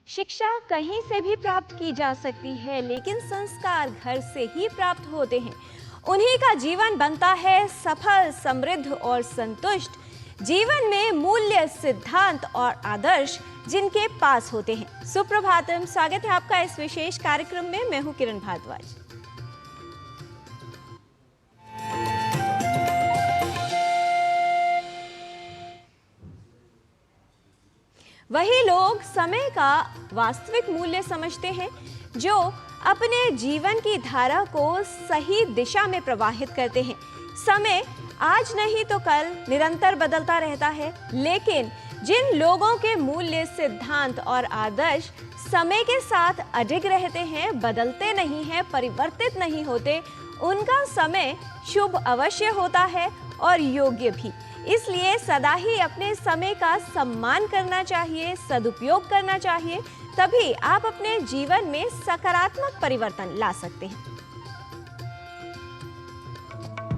शिक्षा कहीं से भी प्राप्त की जा सकती है, लेकिन संस्कार घर से ही प्राप्त होते हैं। उन्हीं का जीवन बनता है सफल, समृद्ध और संतुष्ट। जीवन में मूल्य, सिद्धांत और आदर्श जिनके पास होते हैं। सुप्रभातम, स्वागत है आपका इस विशेष कार्यक्रम में। मैं हूं किरण भारद्वाज। वही लोग समय का वास्तविक मूल्य समझते हैं जो अपने जीवन की धारा को सही दिशा में प्रवाहित करते हैं। समय आज नहीं तो कल निरंतर बदलता रहता है, लेकिन जिन लोगों के मूल्य, सिद्धांत और आदर्श समय के साथ अडिग रहते हैं, बदलते नहीं हैं, परिवर्तित नहीं होते, उनका समय शुभ अवश्य होता है और योग्य भी। इसलिए सदा ही अपने समय का सम्मान करना चाहिए, सदुपयोग करना चाहिए, तभी आप अपने जीवन में सकारात्मक परिवर्तन ला सकते हैं।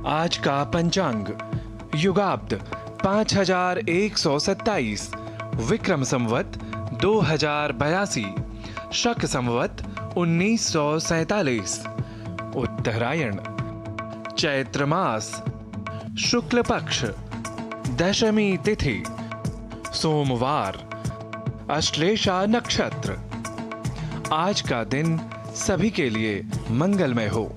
आज का पंचांग युगाब्द 5127, विक्रम संवत 2082, शक संवत 1947, उत्तरायण, चैत्र मास, शुक्ल पक्ष, दशमी तिथि, सोमवार, अश्लेषा नक्षत्र। आज का दिन सभी के लिए मंगलमय हो।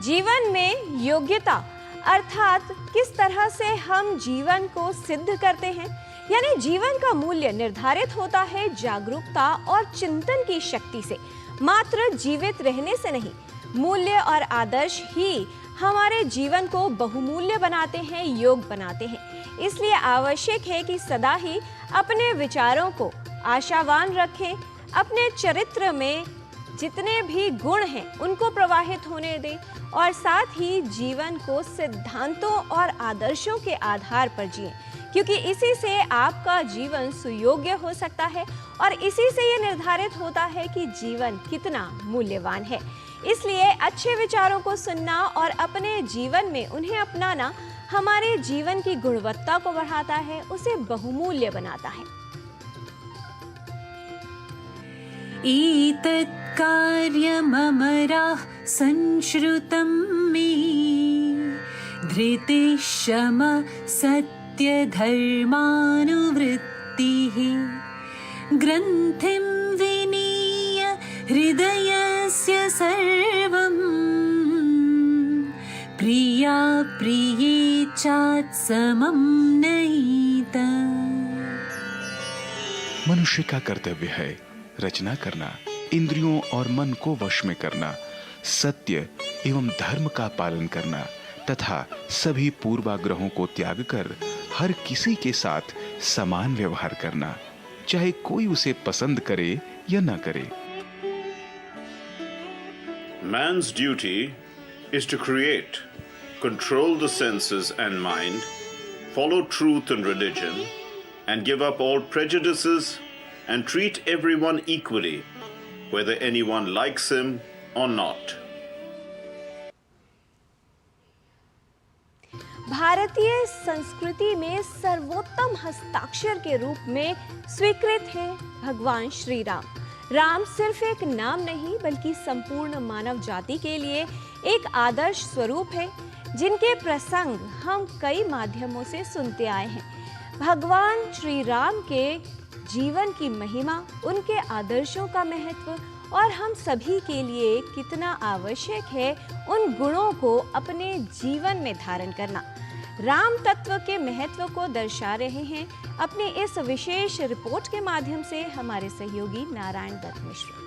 जीवन में योग्यता अर्थात किस तरह से हम जीवन को सिद्ध करते हैं, यानी जीवन का मूल्य निर्धारित होता है जागरूकता और चिंतन की शक्ति से, मात्र जीवित रहने से नहीं। मूल्य और आदर्श ही हमारे जीवन को बहुमूल्य बनाते हैं, योग बनाते हैं। इसलिए आवश्यक है कि सदा ही अपने विचारों को आशावान रखें, अपने चरित्र में जितने भी गुण हैं उनको प्रवाहित होने दें और साथ ही जीवन को सिद्धांतों और आदर्शों के आधार पर जिएं, क्योंकि इसी से आपका जीवन सुयोग्य हो सकता है और इसी से ये निर्धारित होता है कि जीवन कितना मूल्यवान है। इसलिए अच्छे विचारों को सुनना और अपने जीवन में उन्हें अपनाना हमारे जीवन की गुणवत्ता को बढ़ाता है, उसे बहुमूल्य बनाता है। एतत् कार्यममराः संश्रुतं मे धृतिः शमः सत्यधर्मानुवृत्तिः ग्रन्थिं विनीय हृदयस्य सर्वं प्रिया प्रिये चात्समं नयिता। मनुष्य का कर्तव्य है रचना करना, इंद्रियों और मन को वश में करना, सत्य एवं धर्म का पालन करना तथा सभी पूर्वाग्रहों को त्याग कर हर किसी के साथ समान व्यवहार करना, चाहे कोई उसे पसंद करे या न करे। Man's duty is to create, control the senses and mind, follow truth and religion, and give up all prejudices and treat everyone equally, whether anyone likes him or not. भारतीय संस्कृति में सर्वोत्तम हस्ताक्षर के रूप में स्वीकृत है भगवान श्री राम। राम सिर्फ एक नाम नहीं, बल्कि संपूर्ण मानव जाति के लिए एक आदर्श स्वरूप है, जिनके प्रसंग हम कई माध्यमों से सुनते आए हैं। भगवान श्री राम के जीवन की महिमा, उनके आदर्शों का महत्व और हम सभी के लिए कितना आवश्यक है उन गुणों को अपने जीवन में धारण करना। राम तत्व के महत्व को दर्शा रहे हैं अपनी इस विशेष रिपोर्ट के माध्यम से हमारे सहयोगी नारायण दत्त मिश्र।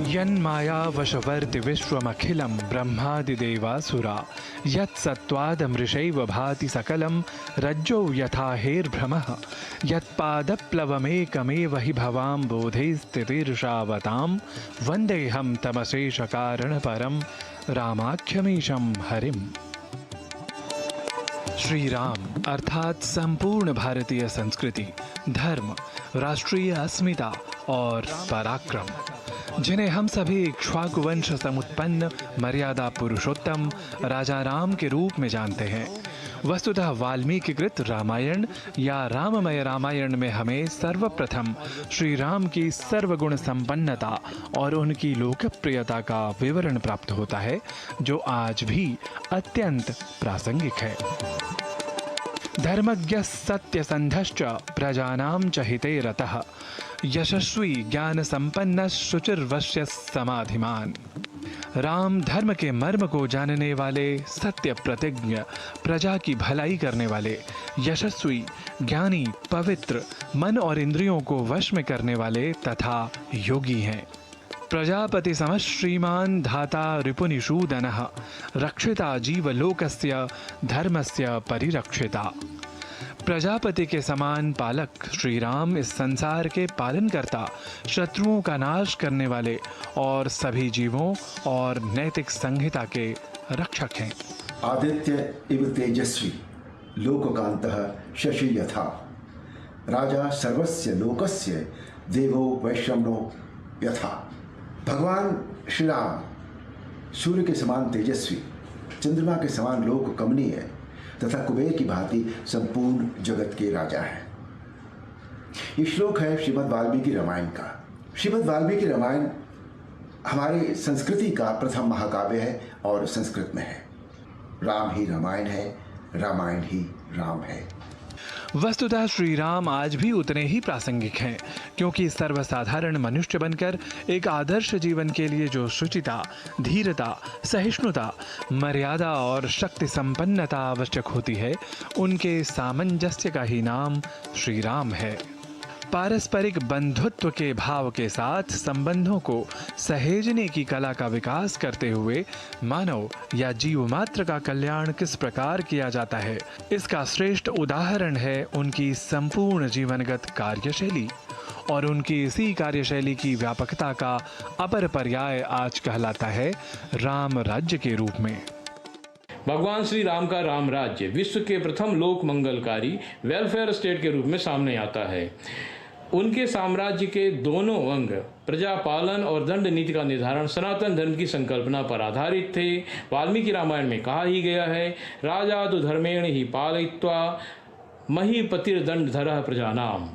यन्माया वशवर्ति विश्वमखिलं ब्रह्मादिदेवासुरा यत्सत्त्वादमृषैव भाति सकलं रज्जौ यथा हेर्भ्रमः यत्पादप्लवमेकमेव हि भवां बोधे स्थितिर्षावतां वन्देऽहं तमशेषकारणपरं रामाख्यमीशं हरिम्। श्री राम अर्थात संपूर्ण भारतीय संस्कृति, धर्म, राष्ट्रीय अस्मिता और पराक्रम, जिन्हें हम सभी इक्ष्वाकु वंश समुत्पन्न मर्यादा पुरुषोत्तम राजा राम के रूप में जानते हैं। वस्तुतः वाल्मीकि कृत रामायण या राममय रामायण में हमें सर्वप्रथम श्री राम की सर्वगुण संपन्नता और उनकी लोकप्रियता का विवरण प्राप्त होता है, जो आज भी अत्यंत प्रासंगिक है। धर्मज्ञ सत्यसंधश्च प्रजानां च हिते रतः यशस्वी ज्ञान संपन्न शुचिर्वश्य समाधिमान। राम धर्म के मर्म को जानने वाले, सत्य प्रतिज्ञ, प्रजा की भलाई करने वाले, यशस्वी, ज्ञानी, पवित्र, मन और इंद्रियों को वश में करने वाले तथा योगी हैं। प्रजापति समः श्रीमान धाता रिपुनिषूदनः रक्षिता जीवलोकस्य धर्मस्य परिरक्षिता। प्रजापति के समान पालक श्री राम इस संसार के पालन करता, शत्रुओं का नाश करने वाले और सभी जीवों और नैतिक संहिता के रक्षक हैं। आदित्य इव तेजस्वी लोककांतः शशि यथा राजा सर्वस्य लोकस्य देवो वैश्रवणो यथा। भगवान श्री राम सूर्य के समान तेजस्वी, चंद्रमा के समान लोक कमनीय तथा कुबेर की भांति संपूर्ण जगत के राजा हैं। ये श्लोक है श्रीमद् वाल्मीकि रामायण का। श्रीमद् वाल्मीकि रामायण हमारी संस्कृति का प्रथम महाकाव्य है और संस्कृत में है। राम ही रामायण है, रामायण ही राम है। वस्तुतः श्री राम आज भी उतने ही प्रासंगिक हैं, क्योंकि सर्वसाधारण मनुष्य बनकर एक आदर्श जीवन के लिए जो शुचिता, धीरता, सहिष्णुता, मर्यादा और शक्ति संपन्नता आवश्यक होती है, उनके सामंजस्य का ही नाम श्री राम है। पारस्परिक बंधुत्व के भाव के साथ संबंधों को सहेजने की कला का विकास करते हुए मानव या जीव मात्र का कल्याण किस प्रकार किया जाता है, इसका श्रेष्ठ उदाहरण है उनकी संपूर्ण जीवनगत कार्यशैली। और उनकी इसी कार्यशैली की व्यापकता का अपर पर्याय आज कहलाता है राम राज्य के रूप में। भगवान श्री राम का राम राज्य विश्व के प्रथम लोक मंगलकारी वेलफेयर स्टेट के रूप में सामने आता है। उनके साम्राज्य के दोनों अंग प्रजा पालन और दंड नीति का निर्धारण सनातन धर्म की संकल्पना पर आधारित थे। वाल्मीकि रामायण में कहा ही गया है, राजा तो धर्मेण ही पालयित्वा महीपतिर्दंड धरः प्रजानाम।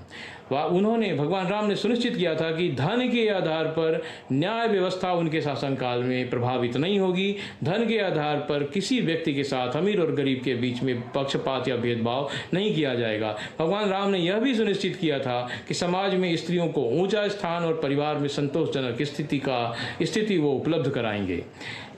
उन्होंने, भगवान राम ने सुनिश्चित किया था कि धन के आधार पर न्याय व्यवस्था उनके शासनकाल में प्रभावित नहीं होगी। धन के आधार पर किसी व्यक्ति के साथ अमीर और गरीब के बीच में पक्षपात या भेदभाव नहीं किया जाएगा। भगवान राम ने यह भी सुनिश्चित किया था कि समाज में स्त्रियों को ऊंचा स्थान और परिवार में संतोषजनक स्थिति वो उपलब्ध कराएंगे।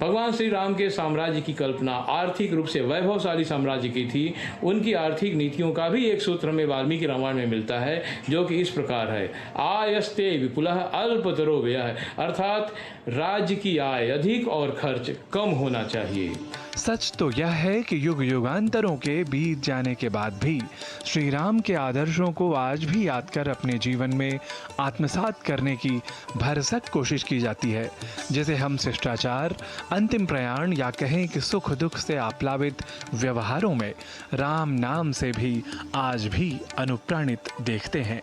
भगवान श्री राम के साम्राज्य की कल्पना आर्थिक रूप से वैभवशाली साम्राज्य की थी। उनकी आर्थिक नीतियों का भी एक सूत्र हमें वाल्मीकि रामायण में मिलता है, जो कि इस प्रकार है, आयस्ते विपुलः अल्पतरो व्ययः, अर्थात राज्य की आय अधिक और खर्च कम होना चाहिए। सच तो यह है कि युग युगांतरों के बीत जाने के बाद भी श्री राम के आदर्शों को आज भी याद कर अपने जीवन में आत्मसात करने की भरसक कोशिश की जाती है, जिसे हम शिष्टाचार, अंतिम प्रयाण या कहें कि सुख दुख से आप्लावित व्यवहारों में राम नाम से भी आज भी अनुप्राणित देखते हैं।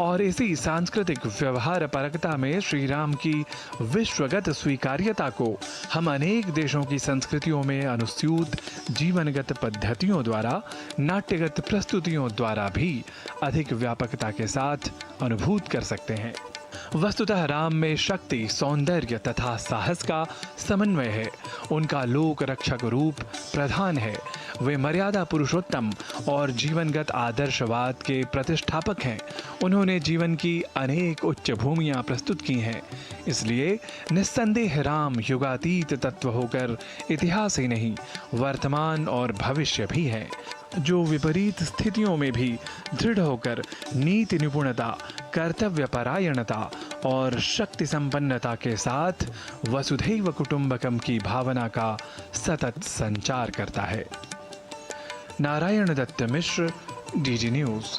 और इसी सांस्कृतिक व्यवहार परकता में श्री राम की विश्वगत स्वीकार्यता को हम अनेक देशों की संस्कृतियों में अनुस्यूत जीवनगत पद्धतियों द्वारा, नाट्यगत प्रस्तुतियों द्वारा भी अधिक व्यापकता के साथ अनुभूत कर सकते हैं। वस्तुतः राम में शक्ति, सौंदर्य तथा साहस का समन्वय है। उनका लोक रक्षक रूप प्रधान है। वे मर्यादा पुरुषोत्तम और जीवनगत आदर्शवाद के प्रतिष्ठापक हैं। उन्होंने जीवन की अनेक उच्च भूमियां प्रस्तुत की हैं। इसलिए निस्संदेह राम युगातीत तत्व होकर इतिहास ही नहीं, वर्तमान और भविष्य भी है, जो विपरीत स्थितियों में भी दृढ़ होकर नीति निपुणता, कर्तव्य परायणता और शक्ति संपन्नता के साथ वसुधैव कुटुंबकम की भावना का सतत संचार करता है। नारायण दत्त मिश्र, डीडी न्यूज़।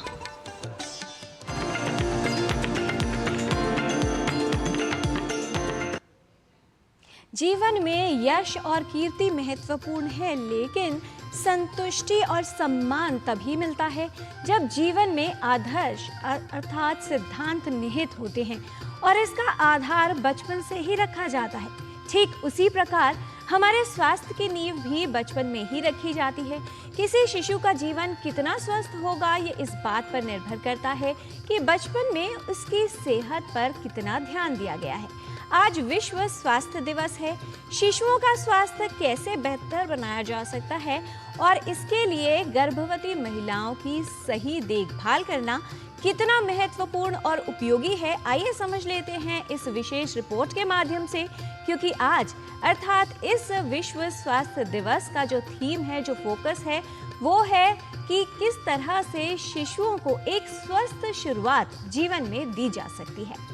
जीवन में यश और कीर्ति महत्वपूर्ण है, लेकिन संतुष्टि और सम्मान तभी मिलता है जब जीवन में आदर्श अर्थात सिद्धांत निहित होते हैं और इसका आधार बचपन से ही रखा जाता है। ठीक उसी प्रकार हमारे स्वास्थ्य की नींव भी बचपन में ही रखी जाती है। किसी शिशु का जीवन कितना स्वस्थ होगा ये इस बात पर निर्भर करता है कि बचपन में उसकी सेहत पर कितना ध्यान दिया गया है। आज विश्व स्वास्थ्य दिवस है। शिशुओं का स्वास्थ्य कैसे बेहतर बनाया जा सकता है और इसके लिए गर्भवती महिलाओं की सही देखभाल करना कितना महत्वपूर्ण और उपयोगी है, आइए समझ लेते हैं इस विशेष रिपोर्ट के माध्यम से। क्योंकि आज अर्थात इस विश्व स्वास्थ्य दिवस का जो थीम है, जो फोकस है, वो है कि किस तरह से शिशुओं को एक स्वस्थ शुरुआत जीवन में दी जा सकती है।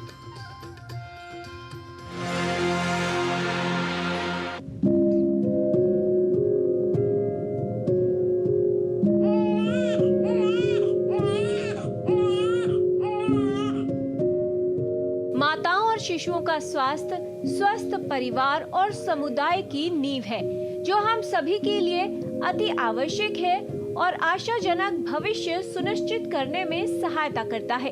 माताओं और शिशुओं का स्वास्थ्य स्वस्थ परिवार और समुदाय की नींव है, जो हम सभी के लिए अति आवश्यक है और आशाजनक भविष्य सुनिश्चित करने में सहायता करता है।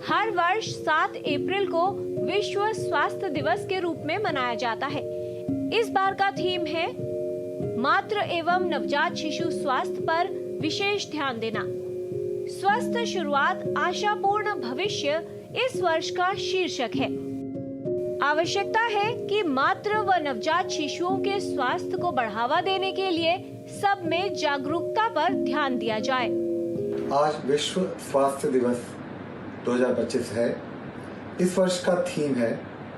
हर वर्ष 7 अप्रैल को विश्व स्वास्थ्य दिवस के रूप में मनाया जाता है। इस बार का थीम है मातृ एवं नवजात शिशु स्वास्थ्य पर विशेष ध्यान देना। स्वस्थ शुरुआत आशापूर्ण भविष्य इस वर्ष का शीर्षक है। आवश्यकता है कि मातृ व नवजात शिशुओं के स्वास्थ्य को बढ़ावा देने के लिए सब में जागरूकता पर ध्यान दिया जाए। आज विश्व स्वास्थ्य दिवस 2025 है। इस वर्ष का थीम है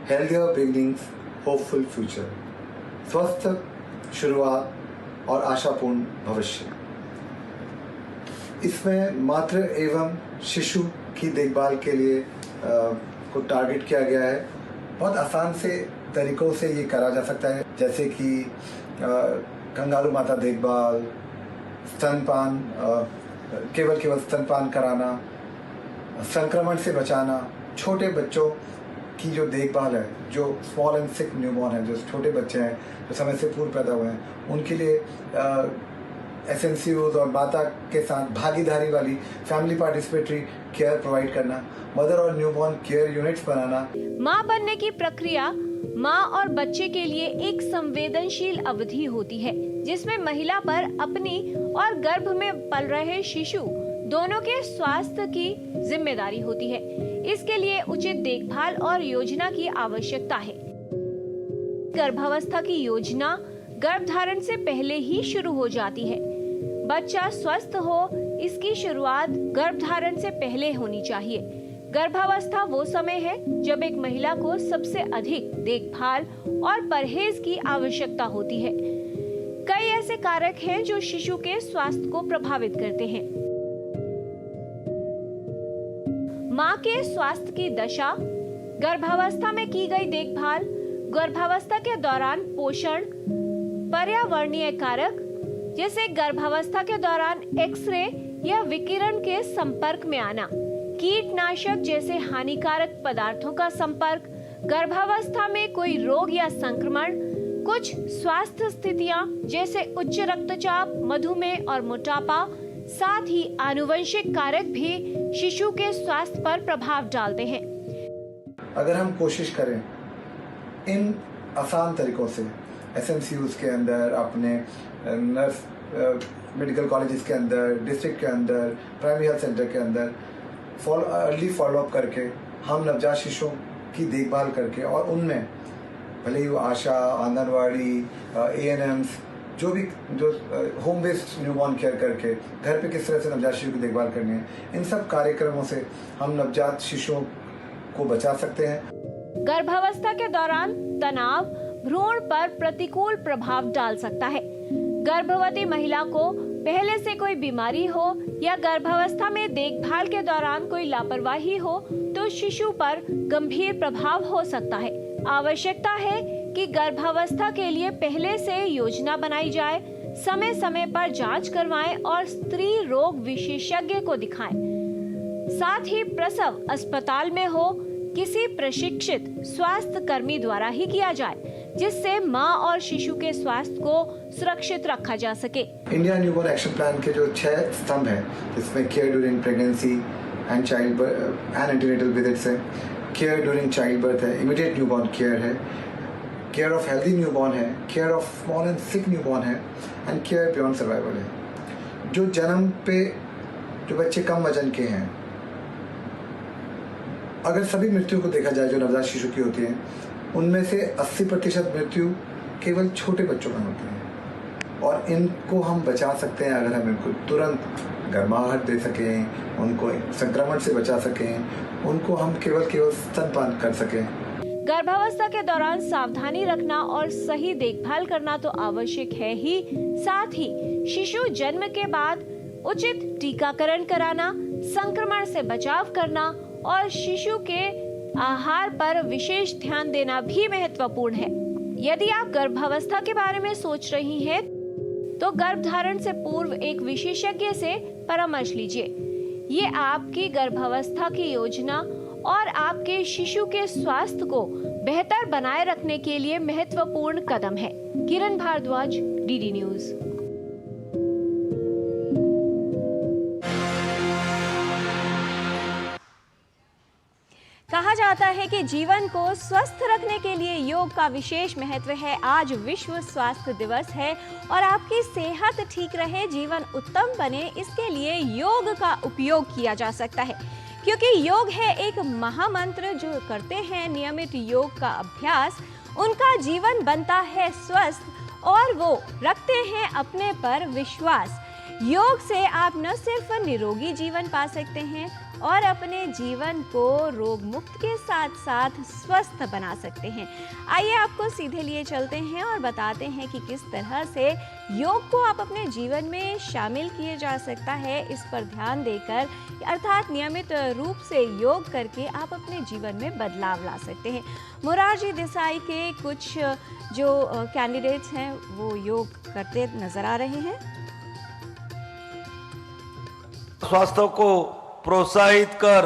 हेल्थियर बिगिनिंग्स होपफुल फ्यूचर, स्वस्थ शुरुआत और आशापूर्ण भविष्य। इसमें मातृ एवं शिशु की देखभाल के लिए को टारगेट किया गया है। बहुत आसान से तरीकों से ये करा जा सकता है, जैसे कि कंगारू माता देखभाल, स्तनपान, केवल स्तनपान कराना, संक्रमण से बचाना, छोटे बच्चों की जो देखभाल है, जो स्मॉल एंड सिक न्यूबॉर्न है, जो छोटे बच्चे हैं जो समय से पूर्व पैदा हुए हैं, उनके लिए SNCOs और माता के साथ भागीदारी वाली फैमिली पार्टिसिपेटरी केयर प्रोवाइड करना, मदर और न्यूबॉर्न केयर यूनिट्स बनाना। माँ बनने की प्रक्रिया माँ और बच्चे के लिए एक संवेदनशील अवधि होती है, जिसमें महिला पर अपनी और गर्भ में पल रहे शिशु दोनों के स्वास्थ्य की जिम्मेदारी होती है। इसके लिए उचित देखभाल और योजना की आवश्यकता है। गर्भावस्था की योजना गर्भधारण से पहले ही शुरू हो जाती है। बच्चा स्वस्थ हो, इसकी शुरुआत गर्भधारण से पहले होनी चाहिए। गर्भावस्था वो समय है जब एक महिला को सबसे अधिक देखभाल और परहेज की आवश्यकता होती है। कई ऐसे कारक हैं जो शिशु के स्वास्थ्य को प्रभावित करते हैं। माँ के स्वास्थ्य की दशा, गर्भावस्था में की गई देखभाल, गर्भावस्था के दौरान पोषण, पर्यावरणीय कारक जैसे गर्भावस्था के दौरान एक्सरे या विकिरण के संपर्क में आना, कीटनाशक जैसे हानिकारक पदार्थों का संपर्क, गर्भावस्था में कोई रोग या संक्रमण, कुछ स्वास्थ्य स्थितियां जैसे उच्च रक्तचाप, मधुमेह और मोटापा, साथ ही आनुवंशिक कारक भी शिशु के स्वास्थ्य पर प्रभाव डालते हैं। अगर हम कोशिश करें इन आसान तरीकों से SNCOs के अंदर, अपने नर्स मेडिकल कॉलेजेस के अंदर, डिस्ट्रिक्ट के अंदर, प्राइमरी हेल्थ सेंटर के अंदर अर्ली फॉलोअप करके हम नवजात शिशुओं की देखभाल करके, और उनमें भले ही वो आशा, आंगनवाड़ी, ANMs, जो होम बेस्ड न्यूबॉर्न केयर करके घर पे किस तरह से नवजात शिशु की देखभाल करनी है, इन सब कार्यक्रमों से हम नवजात शिशुओं को बचा सकते हैं। गर्भावस्था के दौरान तनाव भ्रूण पर प्रतिकूल प्रभाव डाल सकता है। गर्भवती महिला को पहले से कोई बीमारी हो या गर्भावस्था में देखभाल के दौरान कोई लापरवाही हो तो शिशु पर गंभीर प्रभाव हो सकता है। आवश्यकता है कि गर्भावस्था के लिए पहले से योजना बनाई जाए, समय समय पर जांच करवाएं और स्त्री रोग विशेषज्ञ को दिखाएं। साथ ही प्रसव अस्पताल में हो, किसी प्रशिक्षित स्वास्थ्य कर्मी द्वारा ही किया जाए। जिससे मां और शिशु के स्वास्थ्य को सुरक्षित रखा जा सके। इंडिया न्यूबॉर्न एक्शन प्लान के जो 6 स्तंभ है, जिसमें care during pregnancy and child and antenatal visits है, केयर ड्यूरिंग चाइल्ड बर्थ है, इमीडिएट न्यूबॉर्न केयर है, केयर ऑफ हेल्दी न्यूबॉर्न है, care of small and sick newborn है एंड केयर बियॉन्ड सर्वाइवल है। जो जन्म पे जो बच्चे कम वजन के हैं, अगर सभी मृत्यु को देखा जाए जो नवजात शिशु की होती है, उनमें से 80% मृत्यु केवल छोटे बच्चों में होती है और इनको हम बचा सकते हैं अगर हम इनको तुरंत गर्माहट दे सकें, उनको संक्रमण से बचा सकें, उनको हम केवल स्तनपान कर सकें। गर्भावस्था के दौरान सावधानी रखना और सही देखभाल करना तो आवश्यक है ही, साथ ही शिशु जन्म के बाद उचित टीकाकरण कराना, संक्रमण से बचाव करना और शिशु के आहार पर विशेष ध्यान देना भी महत्वपूर्ण है। यदि आप गर्भावस्था के बारे में सोच रही हैं, तो गर्भधारण से पूर्व एक विशेषज्ञ से परामर्श लीजिए। ये आपकी गर्भावस्था की योजना और आपके शिशु के स्वास्थ्य को बेहतर बनाए रखने के लिए महत्वपूर्ण कदम है। किरण भारद्वाज, डीडी न्यूज। कहा जाता है कि जीवन को स्वस्थ रखने के लिए योग का विशेष महत्व है। आज विश्व स्वास्थ्य दिवस है और आपकी सेहत ठीक रहे, जीवन उत्तम बने, इसके लिए योग का उपयोग किया जा सकता है। क्योंकि योग है एक महामंत्र, जो करते हैं नियमित योग का अभ्यास, उनका जीवन बनता है स्वस्थ और वो रखते हैं अपने पर विश्वास। योग से आप न सिर्फ निरोगी जीवन पा सकते हैं और अपने जीवन को रोग मुक्त के साथ साथ स्वस्थ बना सकते हैं। आइए आपको सीधे लिए चलते हैं और बताते हैं कि किस तरह से योग को आप अपने जीवन में शामिल किए जा सकता है। इस पर ध्यान देकर, अर्थात नियमित रूप से योग करके आप अपने जीवन में बदलाव ला सकते हैं। मोरारजी देसाई के कुछ जो कैंडिडेट्स हैं वो योग करते नजर आ रहे हैं। स्वास्थ्य को प्रोत्साहित कर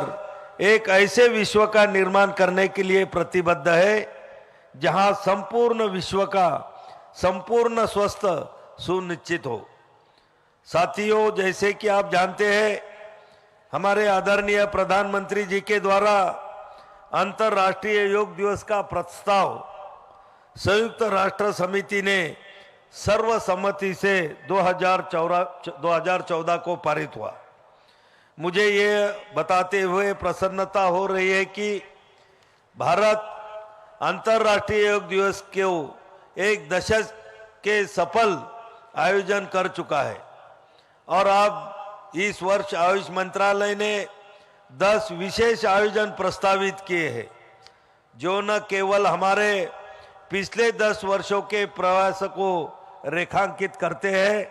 एक ऐसे विश्व का निर्माण करने के लिए प्रतिबद्ध है जहां संपूर्ण विश्व का संपूर्ण स्वस्थ सुनिश्चित हो। साथियों, जैसे कि आप जानते हैं, हमारे आदरणीय प्रधानमंत्री जी के द्वारा अंतर्राष्ट्रीय योग दिवस का प्रस्ताव संयुक्त राष्ट्र समिति ने सर्वसम्मति से 2014 को पारित हुआ। मुझे ये बताते हुए प्रसन्नता हो रही है कि भारत अंतर्राष्ट्रीय योग दिवस को एक दशक के सफल आयोजन कर चुका है और अब इस वर्ष आयुष मंत्रालय ने 10 विशेष आयोजन प्रस्तावित किए हैं, जो न केवल हमारे पिछले 10 वर्षों के प्रयास को रेखांकित करते हैं,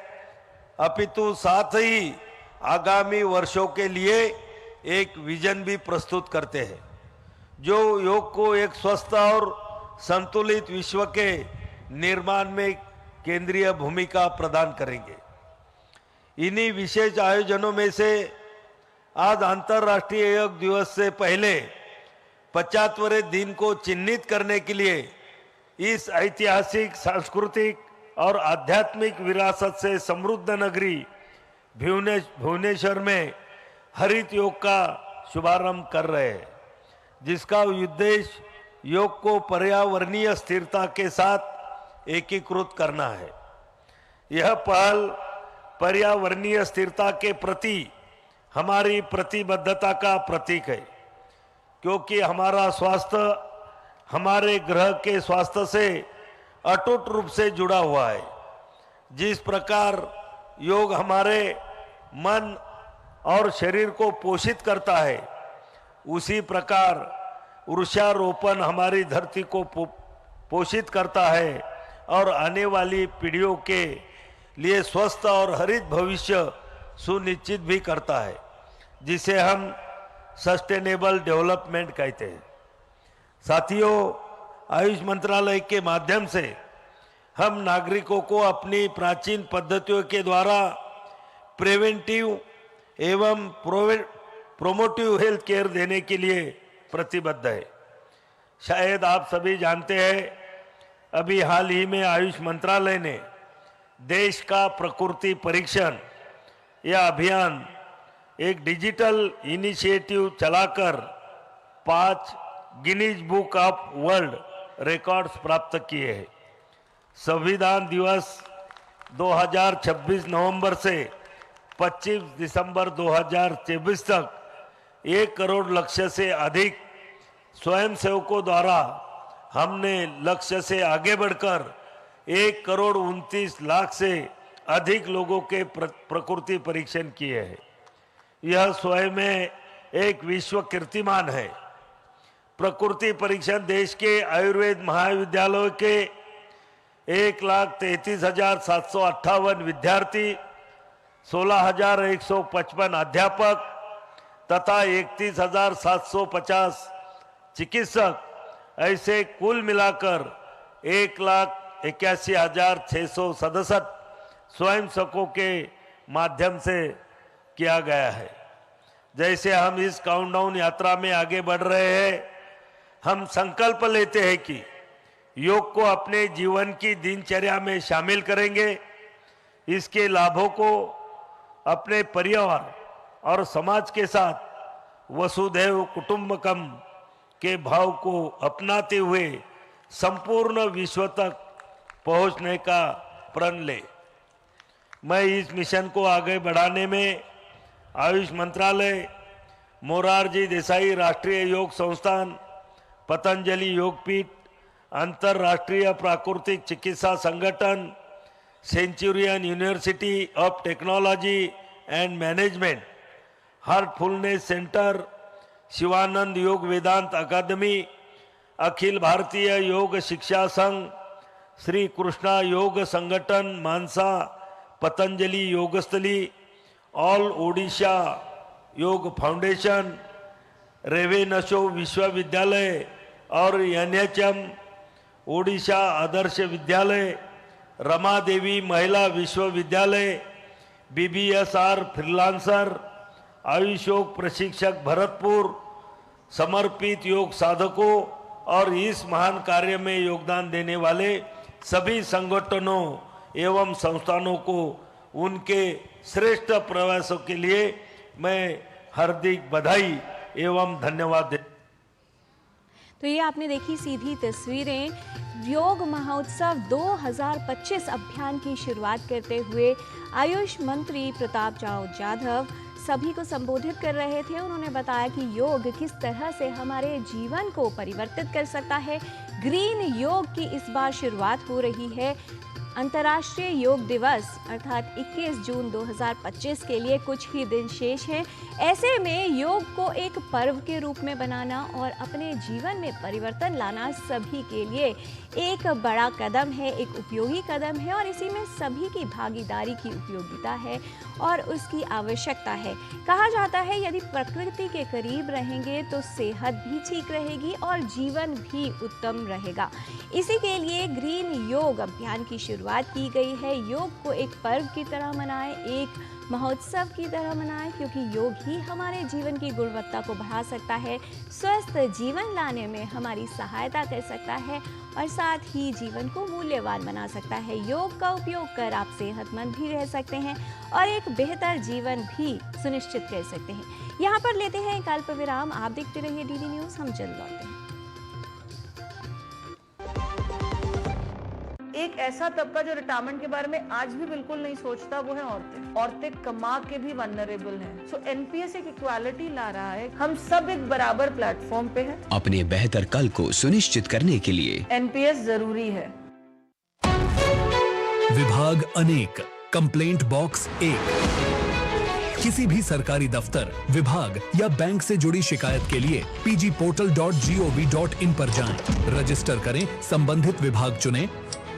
अपितु साथ ही आगामी वर्षों के लिए एक विजन भी प्रस्तुत करते हैं, जो योग को एक स्वस्थ और संतुलित विश्व के निर्माण में केंद्रीय भूमिका प्रदान करेंगे। इन्हीं विशेष आयोजनों में से आज अंतर्राष्ट्रीय योग दिवस से पहले 75वें दिन को चिन्हित करने के लिए इस ऐतिहासिक, सांस्कृतिक और आध्यात्मिक विरासत से समृद्ध नगरी भुवनेश्वर में हरित योग का शुभारंभ कर रहे हैं, जिसका उद्देश्य योग को पर्यावरणीय स्थिरता के साथ एकीकृत करना है। यह पहल पर्यावरणीय स्थिरता के प्रति हमारी प्रतिबद्धता का प्रतीक है, क्योंकि हमारा स्वास्थ्य हमारे ग्रह के स्वास्थ्य से अटूट रूप से जुड़ा हुआ है। जिस प्रकार योग हमारे मन और शरीर को पोषित करता है, उसी प्रकार वृक्षारोपण हमारी धरती को पोषित करता है और आने वाली पीढ़ियों के लिए स्वस्थ और हरित भविष्य सुनिश्चित भी करता है, जिसे हम सस्टेनेबल डेवलपमेंट कहते हैं। साथियों, आयुष मंत्रालय के माध्यम से हम नागरिकों को अपनी प्राचीन पद्धतियों के द्वारा प्रिवेंटिव एवं प्रोमोटिव हेल्थ केयर देने के लिए प्रतिबद्ध है। शायद आप सभी जानते हैं अभी हाल ही में आयुष मंत्रालय ने देश का प्रकृति परीक्षण यह अभियान एक डिजिटल इनिशिएटिव चलाकर 5 Guinness book of world records प्राप्त किए हैं। संविधान दिवस 2026 नवंबर से 25 दिसंबर 2024 तक 1 करोड़ लक्ष्य से अधिक स्वयंसेवकों द्वारा हमने लक्ष्य से आगे बढ़कर 1 करोड़ 29 लाख से अधिक लोगों के प्रकृति परीक्षण किए हैं। यह स्वयं में एक विश्व कीर्तिमान है। प्रकृति परीक्षण देश के आयुर्वेद महाविद्यालयों के 1,33,758 विद्यार्थी, 16,155 अध्यापक तथा 31,750 चिकित्सक ऐसे कुल मिलाकर 1,81,667 स्वयंसेवकों के माध्यम से किया गया है। जैसे हम इस काउंटडाउन यात्रा में आगे बढ़ रहे हैं, हम संकल्प लेते हैं कि योग को अपने जीवन की दिनचर्या में शामिल करेंगे। इसके लाभों को अपने परिवार और समाज के साथ वसुधैव कुटुंबकम के भाव को अपनाते हुए संपूर्ण विश्व तक पहुंचने का प्रण ले। मैं इस मिशन को आगे बढ़ाने में आयुष मंत्रालय, मोरारजी देसाई राष्ट्रीय योग संस्थान, पतंजलि योगपीठ, अंतरराष्ट्रीय प्राकृतिक चिकित्सा संगठन, Centurion university of technology and management, Heartfulness centre, Shivanand योग वेदांत अकादमी, अखिल भारतीय योग शिक्षा संघ, श्री कृष्णा योग संगठन मानसा, पतंजलि योगस्थली, ऑल ओडिशा योग फाउंडेशन, रेवेनशो विश्वविद्यालय और एनएचएम ओडिशा आदर्श विद्यालय, रमा देवी महिला विश्वविद्यालय, बीबीएसआर फ्रीलांसर, आयुष योग प्रशिक्षक भरतपुर, समर्पित योग साधकों और इस महान कार्य में योगदान देने वाले सभी संगठनों एवं संस्थानों को उनके श्रेष्ठ प्रयासों के लिए मैं हार्दिक बधाई एवं धन्यवाद देता हूं। तो ये आपने देखी सीधी तस्वीरें योग महोत्सव 2025 अभियान की शुरुआत करते हुए आयुष मंत्री प्रताप राव जाधव सभी को संबोधित कर रहे थे। उन्होंने बताया कि योग किस तरह से हमारे जीवन को परिवर्तित कर सकता है। ग्रीन योग की इस बार शुरुआत हो रही है। अंतर्राष्ट्रीय योग दिवस अर्थात 21 जून 2025 के लिए कुछ ही दिन शेष हैं। ऐसे में योग को एक पर्व के रूप में बनाना और अपने जीवन में परिवर्तन लाना सभी के लिए एक बड़ा कदम है, एक उपयोगी कदम है और इसी में सभी की भागीदारी की उपयोगिता है और उसकी आवश्यकता है। कहा जाता है यदि प्रकृति के करीब रहेंगे तो सेहत भी ठीक रहेगी और जीवन भी उत्तम रहेगा। इसी के लिए ग्रीन योग अभियान की शुरुआत की गई है। योग को एक पर्व की तरह मनाएं, एक महोत्सव की तरह मनाएं, क्योंकि योग ही हमारे जीवन की गुणवत्ता को बढ़ा सकता है, स्वस्थ जीवन लाने में हमारी सहायता कर सकता है और साथ ही जीवन को मूल्यवान बना सकता है। योग का उपयोग कर आप सेहतमंद भी रह सकते हैं और एक बेहतर जीवन भी सुनिश्चित कर सकते हैं। यहाँ पर लेते हैं एक अल्प विराम। आप देखते रहिए डीडी न्यूज़, हम जल्द लौटते हैं। एक ऐसा तबका जो रिटायरमेंट के बारे में आज भी बिल्कुल नहीं सोचता, वो है औरतें। औरतें कमा के भी वल्नरेबल हैं। सो एनपीएस एक इक्वालिटी ला रहा है। हम सब एक बराबर प्लेटफॉर्म पे हैं। अपने बेहतर कल को सुनिश्चित करने के लिए एनपीएस जरूरी है। विभाग अनेक, कंप्लेंट बॉक्स 1। किसी भी सरकारी दफ्तर, विभाग या बैंक से जुड़ी शिकायत के लिए pgportal.gov.in पर जाएं, रजिस्टर करें, संबंधित विभाग चुनें,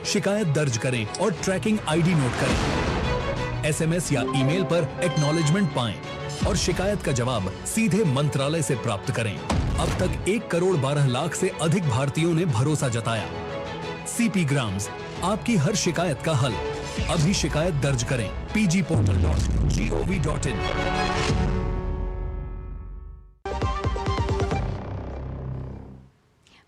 शिकायत दर्ज करें और ट्रैकिंग आईडी नोट करें। एसएमएस या ईमेल पर एक्नॉलेजमेंट पाएं और शिकायत का जवाब सीधे मंत्रालय से प्राप्त करें। अब तक 1 करोड़ 12 लाख से अधिक भारतीयों ने भरोसा जताया। सीपी ग्राम्स, आपकी हर शिकायत का हल। अभी शिकायत दर्ज करें pgportal.gov.in।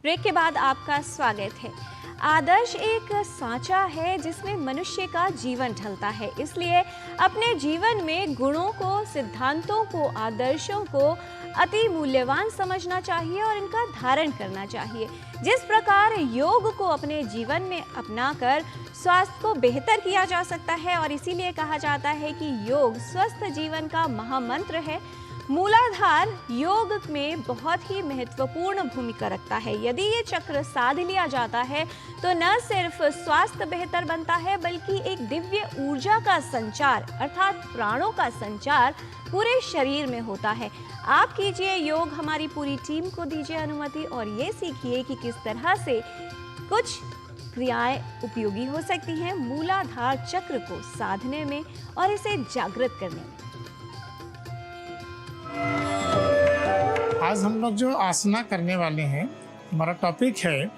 ब्रेक के बाद आपका स्वागत है। आदर्श एक सांचा है जिसमें मनुष्य का जीवन ढलता है, इसलिए अपने जीवन में गुणों को, सिद्धांतों को, आदर्शों को अति मूल्यवान समझना चाहिए और इनका धारण करना चाहिए। जिस प्रकार योग को अपने जीवन में अपनाकर स्वास्थ्य को बेहतर किया जा सकता है और इसीलिए कहा जाता है कि योग स्वस्थ जीवन का महामंत्र है, मूलाधार योग में बहुत ही महत्वपूर्ण भूमिका रखता है। यदि ये चक्र साध लिया जाता है तो न सिर्फ स्वास्थ्य बेहतर बनता है बल्कि एक दिव्य ऊर्जा का संचार अर्थात प्राणों का संचार पूरे शरीर में होता है। आप कीजिए योग, हमारी पूरी टीम को दीजिए अनुमति और ये सीखिए कि किस तरह से कुछ क्रियाएं उपयोगी हो सकती हैं मूलाधार चक्र को साधने में और इसे जागृत करने में। आज हम लोग जो आसना करने वाले हैं, हमारा टॉपिक है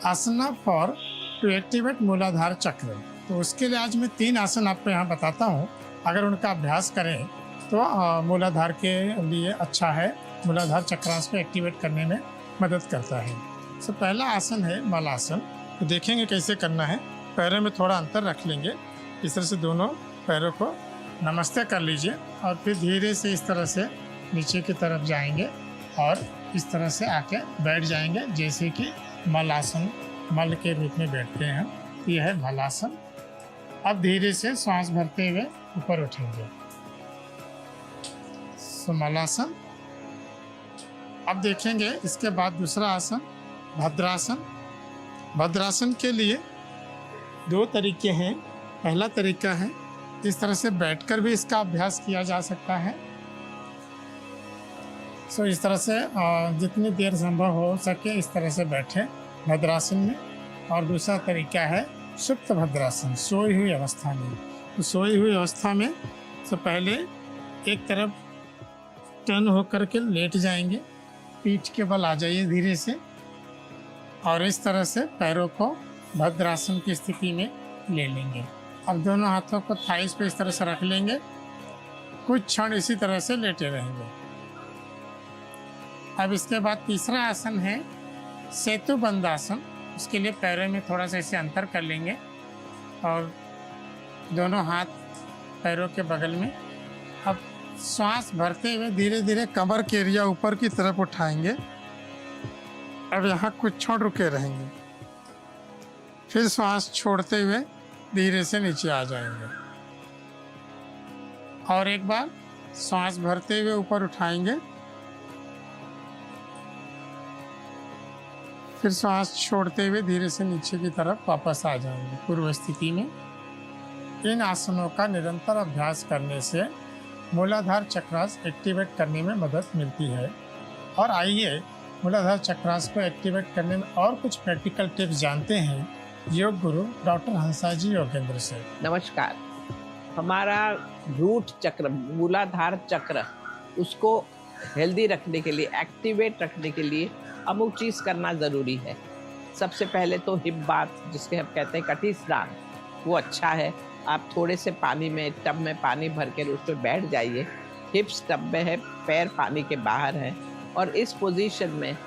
आसना फॉर टू एक्टिवेट मूलाधार चक्र। तो उसके लिए आज मैं 3 आसन आपको यहाँ बताता हूँ। अगर उनका अभ्यास करें तो मूलाधार के लिए अच्छा है, मूलाधार चक्रांश को एक्टिवेट करने में मदद करता है। तो पहला आसन है मलासन। तो देखेंगे कैसे करना है। पैरों में थोड़ा अंतर रख लेंगे, इस तरह से दोनों पैरों को नमस्ते कर लीजिए और फिर धीरे से इस तरह से नीचे की तरफ जाएंगे और इस तरह से आके बैठ जाएंगे, जैसे कि मलासन, मल के रूप में बैठते हैं हम। यह है मलासन। अब धीरे से सांस भरते हुए ऊपर उठेंगे, मलासन। अब देखेंगे इसके बाद दूसरा आसन भद्रासन। भद्रासन के लिए 2 तरीके हैं। पहला तरीका है इस तरह से बैठकर भी इसका अभ्यास किया जा सकता है। सो इस तरह से जितनी देर संभव हो सके इस तरह से बैठे भद्रासन में। और दूसरा तरीका है सुप्त भद्रासन, सोई हुई अवस्था में। तो सोई हुई अवस्था में तो पहले एक तरफ टर्न होकर के लेट जाएंगे, पीठ के बल आ जाइए धीरे से और इस तरह से पैरों को भद्रासन की स्थिति में ले लेंगे। अब दोनों हाथों को थाइस पे इस तरह से रख लेंगे, कुछ क्षण इसी तरह से लेटे रहेंगे। अब इसके बाद तीसरा आसन है सेतु बंद आसन। उसके लिए पैरों में थोड़ा सा इसे अंतर कर लेंगे और दोनों हाथ पैरों के बगल में। अब सांस भरते हुए धीरे धीरे कमर के एरिया ऊपर की तरफ उठाएंगे। अब यहाँ कुछ क्षण रुके रहेंगे, फिर सांस छोड़ते हुए धीरे से नीचे आ जाएंगे और एक बार सांस भरते हुए ऊपर उठाएंगे, फिर सांस छोड़ते हुए धीरे से नीचे की तरफ वापस आ जाएंगे पूर्व स्थिति में। इन आसनों का निरंतर अभ्यास करने से मूलाधार चक्रांश एक्टिवेट करने में मदद मिलती है। और आइए मूलाधार चक्रांश को एक्टिवेट करने में और कुछ प्रैक्टिकल टिप्स जानते हैं योग गुरु डॉक्टर हंसाजी योगेंद्र से। नमस्कार। हमारा रूट चक्र, मूलाधार चक्र, उसको हेल्दी रखने के लिए, एक्टिवेट रखने के लिए अमुक चीज़ करना ज़रूरी है। सबसे पहले तो हिप बाथ, जिसके हम कहते हैं कटी स्नान, वो अच्छा है। आप थोड़े से पानी में, टब में पानी भर के उस पर बैठ जाइए। हिप्स टब में है, पैर पानी के बाहर हैं और इस पोजीशन में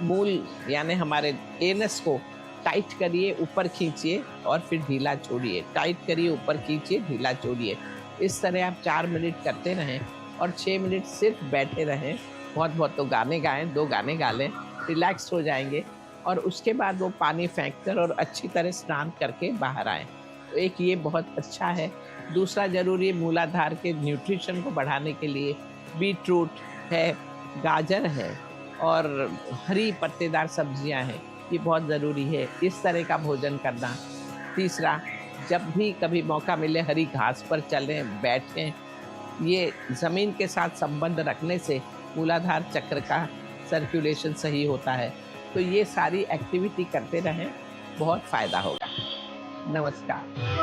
मूल यानी हमारे एनस को टाइट करिए, ऊपर खींचिए और फिर ढीला छोड़िए, टाइट करिए, ऊपर खींचिए, ढीला छोड़िए। इस तरह आप 4 मिनट करते रहें और 6 मिनट सिर्फ बैठे रहें। बहुत तो गाने गाएं, 2 गाने गा लें, रिलैक्स हो जाएंगे और उसके बाद वो पानी फेंक कर और अच्छी तरह स्नान करके बाहर आएँ। तो एक ये बहुत अच्छा है। दूसरा ज़रूरी मूलाधार के न्यूट्रिशन को बढ़ाने के लिए बीट रूट है, गाजर है और हरी पत्तेदार सब्जियां हैं, ये बहुत ज़रूरी है इस तरह का भोजन करना। तीसरा, जब भी कभी मौका मिले हरी घास पर चलें, बैठें। ये ज़मीन के साथ संबंध रखने से मूलाधार चक्र का सर्कुलेशन सही होता है। तो ये सारी एक्टिविटी करते रहें, बहुत फ़ायदा होगा। नमस्कार।